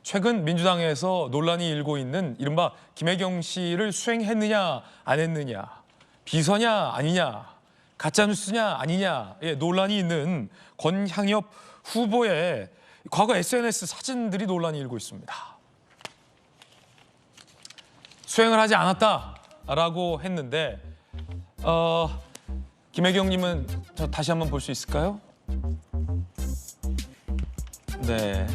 최근 민주당에서 논란이 일고 있는 이른바 김혜경 씨를 수행했느냐 안 했느냐, 비서냐 아니냐, 가짜뉴스냐 아니냐의 논란이 있는 권향엽 후보의 과거 SNS 사진들이 논란이 일고 있습니다. 수행을 하지 않았다라고 했는데 김혜경님은 저 다시 한번 볼 수 있을까요? 네.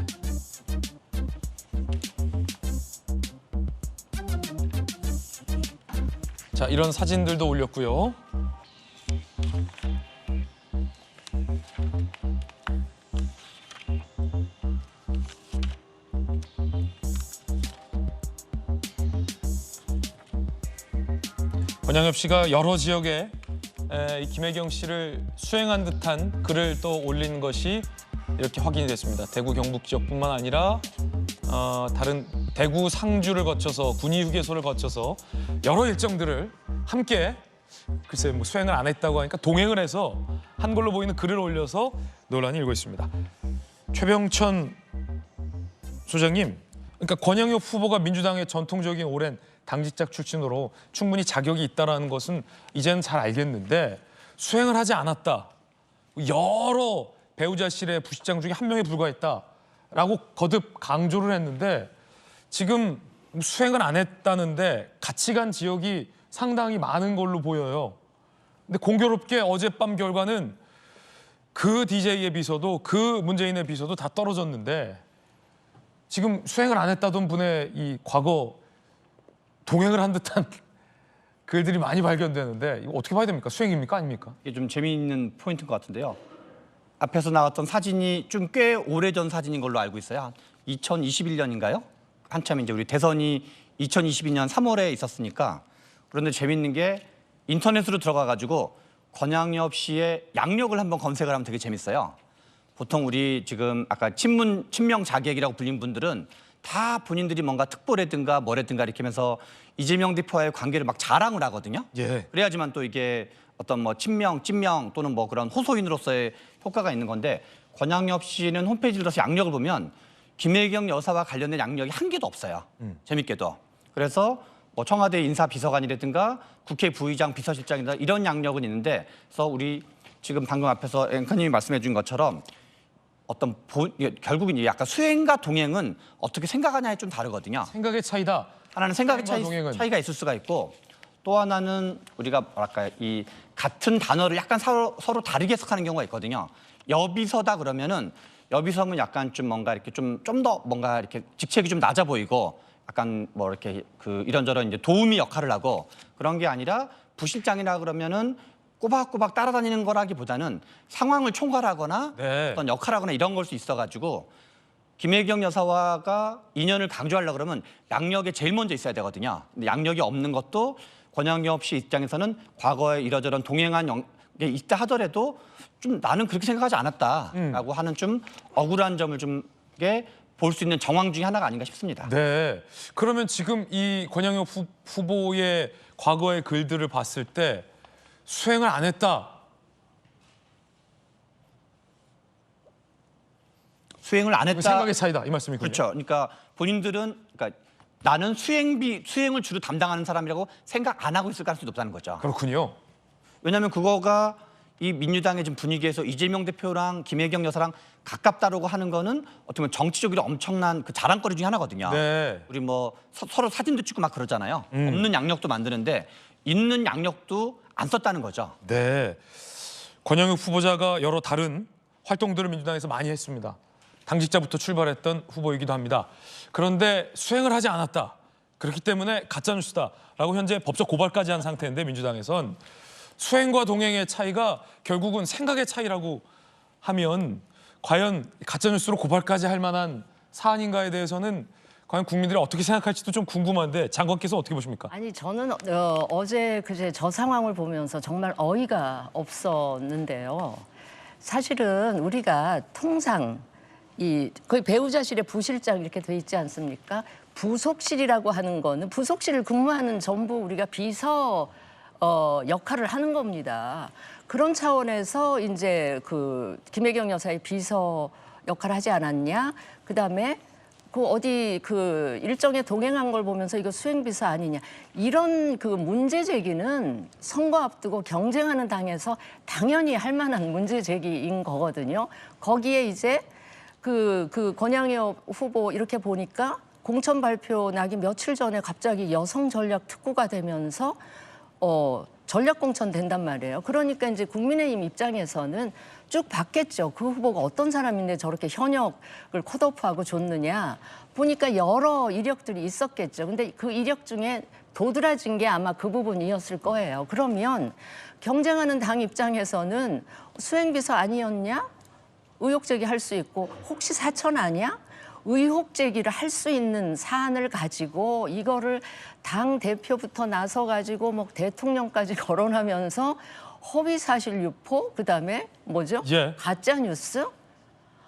자, 이런 사진들도 올렸고요. 권향엽 씨가 여러 지역에 이 김혜경 씨를 수행한 듯한 글을 또 올린 것이 이렇게 확인이 됐습니다. 대구 경북 지역뿐만 아니라 다른 대구 상주를 거쳐서 군위 휴게소를 거쳐서 여러 일정들을 함께 글쎄 뭐 수행을 안 했다고 하니까 동행을 해서 한 걸로 보이는 글을 올려서 논란이 일고 있습니다. 최병천 소장님, 그러니까 권향엽 후보가 민주당의 전통적인 오랜 당직자 출신으로 충분히 자격이 있다는 것은 이제는 잘 알겠는데 수행을 하지 않았다. 여러 배우자실의 부실장 중에 한 명에 불과했다라고 거듭 강조를 했는데 지금 수행을 안 했다는데 같이 간 지역이 상당히 많은 걸로 보여요. 근데 공교롭게 어젯밤 결과는 그 DJ의 비서도 그 문재인의 비서도 다 떨어졌는데 지금 수행을 안 했다던 분의 이 과거 동행을 한 듯한 글들이 많이 발견되는데 이거 어떻게 봐야 됩니까? 수행입니까? 아닙니까? 이게 좀 재미있는 포인트인 것 같은데요. 앞에서 나왔던 사진이 좀 꽤 오래전 사진인 걸로 알고 있어요. 2021년인가요? 한참 이제 우리 대선이 2022년 3월에 있었으니까. 그런데 재밌는 게 인터넷으로 들어가가지고 권향엽 씨의 양력을 한번 검색을 하면 되게 재밌어요. 보통 우리 지금 아까 친명 자객이라고 불린 분들은 다 본인들이 뭔가 특보라든가 뭐라든가 이렇게 하면서 이재명 대표와의 관계를 막 자랑을 하거든요. 예. 그래야지만 또 이게 어떤 뭐 친명, 찐명 또는 뭐 그런 호소인으로서의 효과가 있는 건데 권향엽 씨는 홈페이지를 들어서 양력을 보면 김혜경 여사와 관련된 양력이 한 개도 없어요. 재밌게도. 그래서 뭐 청와대 인사비서관이라든가 국회 부의장 비서실장이나 이런 양력은 있는데 그래서 우리 지금 방금 앞에서 앵커님이 말씀해 준 것처럼 어떤 결국은 약간 수행과 동행은 어떻게 생각하냐에 좀 다르거든요. 생각의 차이다. 하나는 생각의 동행은. 차이가 있을 수가 있고 또 하나는 우리가 뭐랄까 이 같은 단어를 약간 서로 다르게 해석하는 경우가 있거든요. 여비서다 그러면은 여비서는 약간 좀 뭔가 이렇게 좀 더 뭔가 이렇게 직책이 좀 낮아 보이고 약간 뭐 이렇게 그 이런저런 이제 도우미 역할을 하고 그런 게 아니라 부실장이라 그러면은 꼬박꼬박 따라다니는 거라기보다는 상황을 총괄하거나 네. 어떤 역할하거나 이런 걸 수 있어가지고 김혜경 여사와가 인연을 강조하려고 그러면 양력에 제일 먼저 있어야 되거든요. 근데 양력이 없는 것도 권향엽 씨 입장에서는 과거에 이러저런 동행한 게 있다 하더라도 좀 나는 그렇게 생각하지 않았다라고 하는 좀 억울한 점을 좀 볼 수 있는 정황 중에 하나가 아닌가 싶습니다. 네. 그러면 지금 이 권향엽 후보의 과거의 글들을 봤을 때 수행을 안 했다. 수행을 안 했다. 생각의 차이다. 이 말씀이군요. 그렇죠. 그러니까 본인들은 그러니까 나는 수행을 주로 담당하는 사람이라고 생각 안 하고 있을 가능성이 높다는 거죠. 그렇군요. 왜냐하면 그거가 이 민주당의 지금 분위기에서 이재명 대표랑 김혜경 여사랑 가깝다라고 하는 거는 어떻게 보면 정치적으로 엄청난 그 자랑거리 중에 하나거든요. 네. 우리 뭐 서로 사진도 찍고 막 그러잖아요. 없는 양력도 만드는데 있는 양력도 안 썼다는 거죠. 네. 권향엽 후보자가 여러 다른 활동들을 민주당에서 많이 했습니다. 당직자부터 출발했던 후보이기도 합니다. 그런데 수행을 하지 않았다. 그렇기 때문에 가짜뉴스다라고 현재 법적 고발까지 한 상태인데 민주당에선 수행과 동행의 차이가 결국은 생각의 차이라고 하면 과연 가짜뉴스로 고발까지 할 만한 사안인가에 대해서는 과연 국민들이 어떻게 생각할지도 좀 궁금한데 장관께서 어떻게 보십니까? 아니 저는 어제 그제 저 상황을 보면서 정말 어이가 없었는데요. 사실은 우리가 통상 거의 배우자실의 부실장 이렇게 돼 있지 않습니까? 부속실이라고 하는 거는 부속실을 근무하는 전부 우리가 비서 역할을 하는 겁니다. 그런 차원에서 이제 그 김혜경 여사의 비서 역할을 하지 않았냐? 그다음에 그 어디 그 일정에 동행한 걸 보면서 이거 수행비서 아니냐 이런 그 문제 제기는 선거 앞두고 경쟁하는 당에서 당연히 할 만한 문제 제기인 거거든요. 거기에 이제 그 권양엽 후보 이렇게 보니까 공천 발표 나기 며칠 전에 갑자기 여성 전략 특구가 되면서 전략 공천 된단 말이에요. 그러니까 이제 국민의힘 입장에서는 쭉 봤겠죠. 그 후보가 어떤 사람인데 저렇게 현역을 컷오프하고 줬느냐. 보니까 여러 이력들이 있었겠죠. 근데 그 이력 중에 도드라진 게 아마 그 부분이었을 거예요. 그러면 경쟁하는 당 입장에서는 수행비서 아니었냐? 의혹 제기할 수 있고 혹시 사천 아니야? 의혹 제기를 할 수 있는 사안을 가지고 이거를 당 대표부터 나서 가지고 뭐 대통령까지 거론하면서 허위 사실 유포 그다음에 뭐죠? 예. 가짜 뉴스?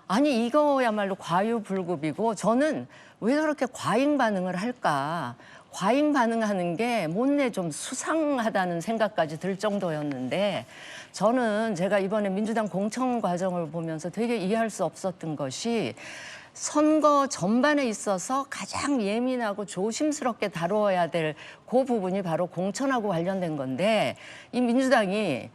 아니 이거야말로 과유불급이고 저는 왜 저렇게 과잉 반응을 할까? 과잉 반응하는 게 못내 좀 수상하다는 생각까지 들 정도였는데 저는 제가 이번에 민주당 공천 과정을 보면서 되게 이해할 수 없었던 것이 선거 전반에 있어서 가장 예민하고 조심스럽게 다뤄야 될 그 부분이 바로 공천하고 관련된 건데 이 민주당이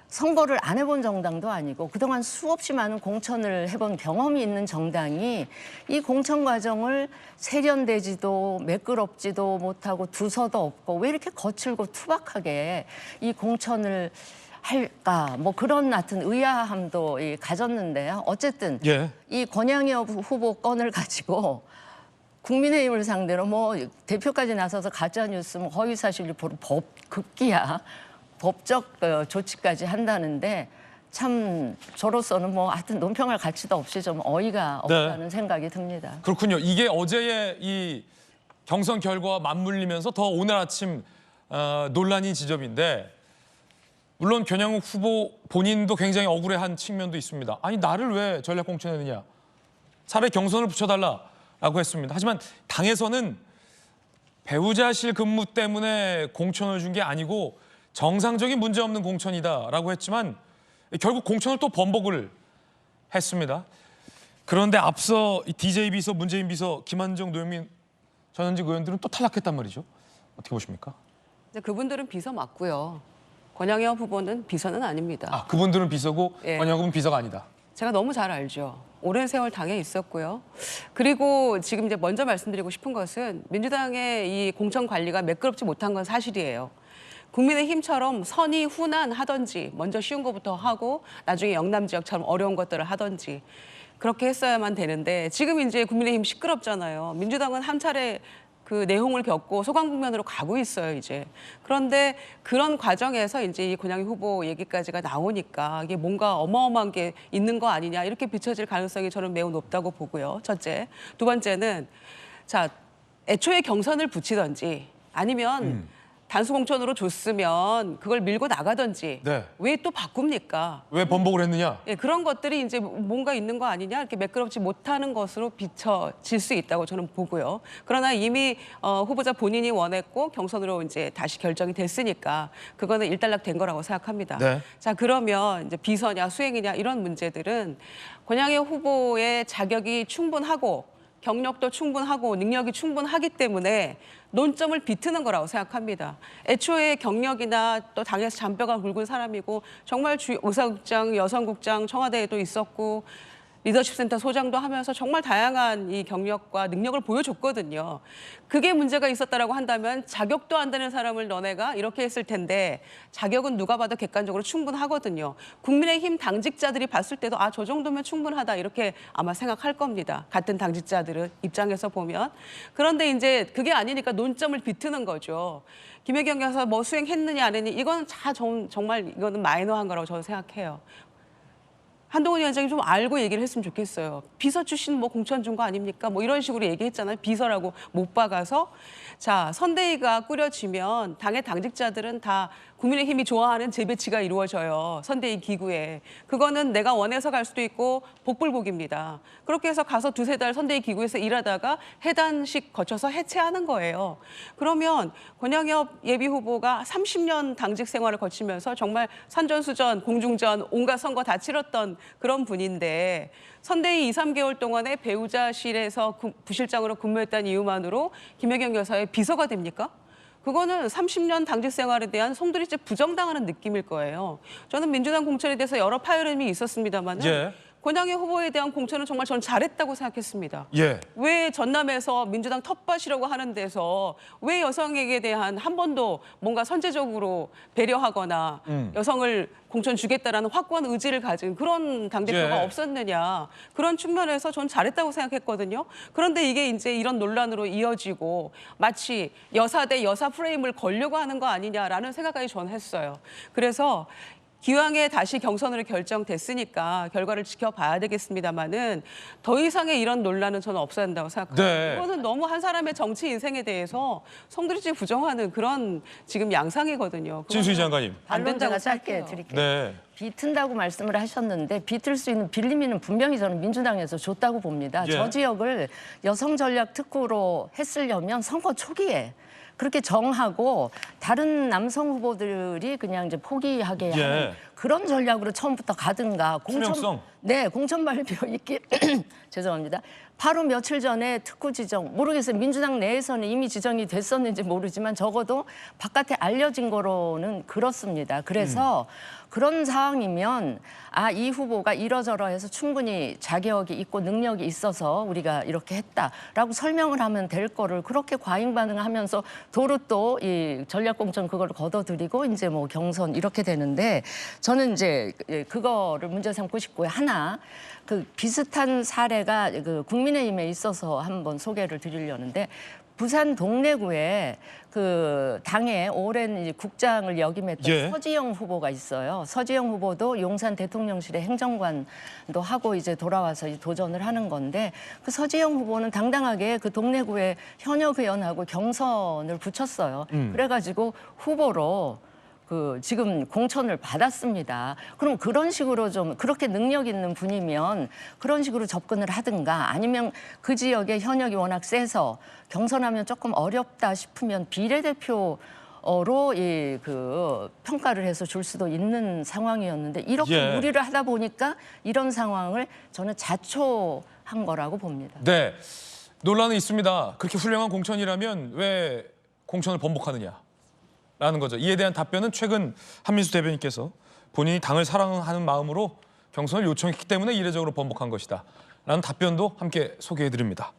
선거를 안 해본 정당도 아니고 그동안 수없이 많은 공천을 해본 경험이 있는 정당이 이 공천 과정을 세련되지도 매끄럽지도 못하고 두서도 없고 왜 이렇게 거칠고 투박하게 이 공천을 할까 뭐 그런 하여튼 의아함도 가졌는데요. 어쨌든 예. 이 권양엽 후보 건을 가지고 국민의힘을 상대로 뭐 대표까지 나서서 가짜 뉴스, 뭐 허위 사실 유포로 급기야 법적 조치까지 한다는데 참 저로서는 뭐 하여튼 논평할 가치도 없이 좀 어이가 없다는 생각이 듭니다. 그렇군요. 이게 어제의 이 경선 결과와 맞물리면서 더 오늘 아침 논란이 지점인데 물론 권양욱 후보 본인도 굉장히 억울해한 측면도 있습니다. 아니 나를 왜 전략 공천했느냐. 차라리 경선을 붙여달라라고 했습니다. 하지만 당에서는 배우자실 근무 때문에 공천을 준 게 아니고 정상적인 문제 없는 공천이다라고 했지만 결국 공천을 또 번복을 했습니다. 그런데 앞서 DJ 비서, 문재인 비서, 김한정, 노영민 전현직 의원들은 또 탈락했단 말이죠. 어떻게 보십니까? 이제 그분들은 비서 맞고요. 권양엽 후보는 비서는 아닙니다. 아, 그분들은 비서고 예. 권양욱은 비서가 아니다. 제가 너무 잘 알죠. 오랜 세월 당에 있었고요. 그리고 지금 이제 먼저 말씀드리고 싶은 것은 민주당의 이 공천 관리가 매끄럽지 못한 건 사실이에요. 국민의힘처럼 선의 후난 하든지 먼저 쉬운 것부터 하고 나중에 영남 지역처럼 어려운 것들을 하든지 그렇게 했어야만 되는데 지금 이제 국민의힘 시끄럽잖아요. 민주당은 한 차례 그 내홍을 겪고 소강국면으로 가고 있어요, 이제. 그런데 그런 과정에서 이제 이 권양희 후보 얘기까지가 나오니까 이게 뭔가 어마어마한 게 있는 거 아니냐 이렇게 비춰질 가능성이 저는 매우 높다고 보고요. 첫째. 두 번째는 자, 애초에 경선을 붙이든지 아니면 단수 공천으로 줬으면 그걸 밀고 나가든지 네. 왜 또 바꿉니까? 왜 번복을 했느냐? 예, 그런 것들이 이제 뭔가 있는 거 아니냐 이렇게 매끄럽지 못하는 것으로 비춰질 수 있다고 저는 보고요. 그러나 이미 후보자 본인이 원했고 경선으로 이제 다시 결정이 됐으니까 그거는 일단락된 거라고 생각합니다. 네. 자, 그러면 이제 비서냐 수행이냐 이런 문제들은 권양희 후보의 자격이 충분하고 경력도 충분하고 능력이 충분하기 때문에 논점을 비트는 거라고 생각합니다. 애초에 경력이나 또 당에서 잔뼈가 굵은 사람이고 정말 의사국장, 여성국장, 청와대에도 있었고 리더십센터 소장도 하면서 정말 다양한 이 경력과 능력을 보여줬거든요. 그게 문제가 있었다라고 한다면 자격도 안 되는 사람을 너네가 이렇게 했을 텐데 자격은 누가 봐도 객관적으로 충분하거든요. 국민의힘 당직자들이 봤을 때도 아, 저 정도면 충분하다 이렇게 아마 생각할 겁니다. 같은 당직자들은 입장에서 보면. 그런데 이제 그게 아니니까 논점을 비트는 거죠. 김혜경 여사 뭐 수행했느냐 안 했느냐 이건 다 정말 이거는 마이너한 거라고 저는 생각해요. 한동훈 위원장이 좀 알고 얘기를 했으면 좋겠어요. 비서 출신 뭐 공천 준 거 아닙니까? 뭐 이런 식으로 얘기했잖아요. 비서라고 못 박아서. 자, 선대위가 꾸려지면 당의 당직자들은 다 국민의힘이 좋아하는 재배치가 이루어져요. 선대위 기구에. 그거는 내가 원해서 갈 수도 있고 복불복입니다. 그렇게 해서 가서 두세 달 선대위 기구에서 일하다가 해단식 거쳐서 해체하는 거예요. 그러면 권양엽 예비후보가 30년 당직 생활을 거치면서 정말 산전수전, 공중전, 온갖 선거 다 치렀던 그런 분인데 선대위 2, 3개월 동안에 배우자실에서 부실장으로 근무했다는 이유만으로 김혜경 여사의 비서가 됩니까? 그거는 30년 당직 생활에 대한 송두리째 부정당하는 느낌일 거예요. 저는 민주당 공천에 대해서 여러 파열음이 있었습니다만은 예. 권양의 후보에 대한 공천은 정말 저는 잘했다고 생각했습니다. 예. 왜 전남에서 민주당 텃밭이라고 하는 데서 왜 여성에게 대한 한 번도 뭔가 선제적으로 배려하거나 여성을 공천 주겠다라는 확고한 의지를 가진 그런 당대표가 예. 없었느냐. 그런 측면에서 전 잘했다고 생각했거든요. 그런데 이게 이제 이런 논란으로 이어지고 마치 여사 대 여사 프레임을 걸려고 하는 거 아니냐라는 생각까지 저는 했어요. 그래서 기왕에 다시 경선으로 결정됐으니까 결과를 지켜봐야 되겠습니다만은 더 이상의 이런 논란은 저는 없어야 한다고 생각합니다. 네. 이거는 너무 한 사람의 정치 인생에 대해서 송두리째 부정하는 그런 지금 양상이거든요. 진수희 그거는 장관님. 안 반론 된다고 제가 짧게 생각해요. 드릴게요. 네. 비튼다고 말씀을 하셨는데 비틀 수 있는 빌리미는 분명히 저는 민주당에서 줬다고 봅니다. 예. 저 지역을 여성 전략 특구로 했으려면 선거 초기에 그렇게 정하고 다른 남성 후보들이 그냥 이제 포기하게 예. 하는 그런 전략으로 처음부터 가든가 투명성. 공천 발표 있게 죄송합니다. 바로 며칠 전에 특구 지정 모르겠어요. 민주당 내에서는 이미 지정이 됐었는지 모르지만 적어도 바깥에 알려진 거로는 그렇습니다. 그래서 그런 상황이면 이 후보가 이러저러해서 충분히 자격이 있고 능력이 있어서 우리가 이렇게 했다라고 설명을 하면 될 거를 그렇게 과잉 반응하면서 도로 또 이 전략공천 그걸 걷어들이고 이제 뭐 경선 이렇게 되는데 저는 이제 그거를 문제 삼고 싶고요. 하나 그 비슷한 사례가 그 국민의힘에 있어서 한번 소개를 드리려는데 부산 동래구에 그 당의 오랜 이제 국장을 역임했던 예. 서지영 후보가 있어요. 서지영 후보도 용산 대통령실의 행정관도 하고 이제 돌아와서 이제 도전을 하는 건데 그 서지영 후보는 당당하게 그 동래구에 현역 의원하고 경선을 붙였어요. 그래가지고 후보로 그 지금 공천을 받았습니다. 그럼 그런 식으로 좀 그렇게 능력 있는 분이면 그런 식으로 접근을 하든가 아니면 그 지역의 현역이 워낙 세서 경선하면 조금 어렵다 싶으면 비례대표로 그 평가를 해서 줄 수도 있는 상황이었는데 이렇게 예. 무리를 하다 보니까 이런 상황을 저는 자초한 거라고 봅니다. 네. 논란은 있습니다. 그렇게 훌륭한 공천이라면 왜 공천을 번복하느냐? 라는 거죠. 이에 대한 답변은 최근 한민수 대변인께서 본인이 당을 사랑하는 마음으로 경선을 요청했기 때문에 이례적으로 번복한 것이다. 라는 답변도 함께 소개해드립니다.